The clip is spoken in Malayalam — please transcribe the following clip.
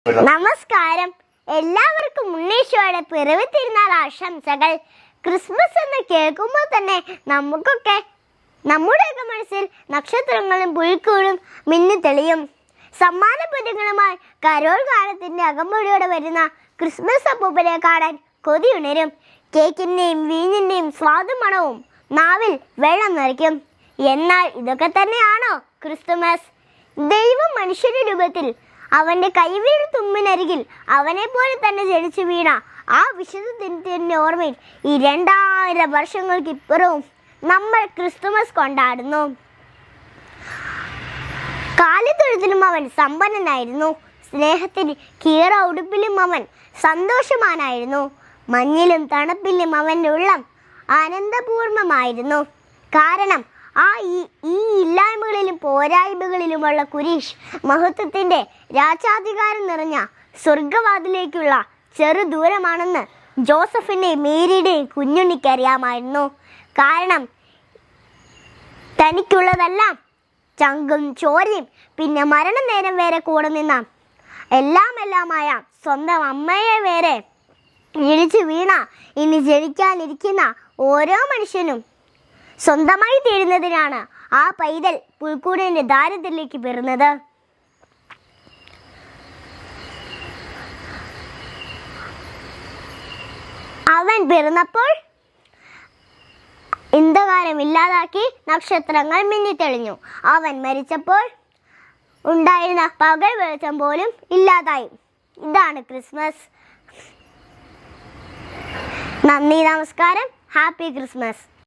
നമസ്കാരം. എല്ലാവർക്കും ഉണ്ണീശോയുടെ പിറവി തിരുനാൾ ആശംസകൾ. ക്രിസ്മസ് എന്ന് കേൾക്കുമ്പോൾ തന്നെ നമ്മുടെയൊക്കെ മനസ്സിൽ നക്ഷത്രങ്ങളും പുഴുക്കളും മിന്നിത്തെളിയും. സമ്മാനപ്പൊതികളുമായി കരോൾ കാലത്തിന്റെ അകമ്പടിയോടെ വരുന്ന ക്രിസ്മസ് അപ്പൂപ്പനെ കാണാൻ കൊതിയുണരും. കേക്കിന്റെയും വീഞ്ഞിന്റെയും സ്വാദുമണവും നാവിൽ വെള്ളം നിറയ്ക്കും. എന്നാൽ ഇതൊക്കെ തന്നെയാണോ ക്രിസ്തുമസ്? ദൈവം മനുഷ്യന്റെ രൂപത്തിൽ അവന്റെ കൈവീഴ് തുമ്മിനരികിൽ അവനെ പോലെ തന്നെ ജനിച്ചു വീണ ആ വിശുദ്ധ ദിനത്തിന്റെ ഓർമ്മയിൽ ഈ 2000 വർഷങ്ങൾക്ക് ഇപ്പുറവും നമ്മൾ ക്രിസ്തുമസ് കൊണ്ടാടുന്നു. കാലിത്തൊഴുത്തിലും അവൻ സമ്പന്നനായിരുന്നു. സ്നേഹത്തിന് കീറ ഉടുപ്പിലും അവൻ സന്തോഷവാനായിരുന്നു. മഞ്ഞിലും തണുപ്പിലും അവൻ്റെ ഉള്ളം ആനന്ദപൂർണമായിരുന്നു. കാരണം ഈ ഇല്ലായ്മകളിലും പോരായ്മകളിലുമുള്ള കുരിശ് മഹത്വത്തിന്റെ രാജാധികാരം നിറഞ്ഞ സ്വർഗവാതിലേക്കുള്ള ചെറു ദൂരമാണെന്ന് ജോസഫിന്റെയും മേരിയുടെയും കുഞ്ഞുണ്ണിക്കറിയാമായിരുന്നു. കാരണം തനിക്കുള്ളതെല്ലാം ചങ്കും ചോരയും പിന്നെ മരണനേരം വരെ കൂടെ നിന്ന എല്ലാമായ സ്വന്തം അമ്മയെ വരെ ജനിച്ചു വീണ ഇനി ജനിക്കാനിരിക്കുന്ന ഓരോ മനുഷ്യനും സ്വന്തമായി തീരുന്നതിനാണ് ആ പൈതൽ പുൽക്കൂടിന്റെ ദാരിദ്ര്യത്തിലേക്ക് പെറുന്നത്. അവൻ പിറന്നപ്പോൾ അന്ധകാരം ഇല്ലാതാക്കി നക്ഷത്രങ്ങൾ മിന്നിത്തെളിഞ്ഞു. അവൻ മരിച്ചപ്പോൾ ഉണ്ടായിരുന്ന പകൽ വെളിച്ചം പോലും ഇല്ലാതായി. ഇതാണ് ക്രിസ്മസ്. നന്ദി, നമസ്കാരം. Happy Christmas.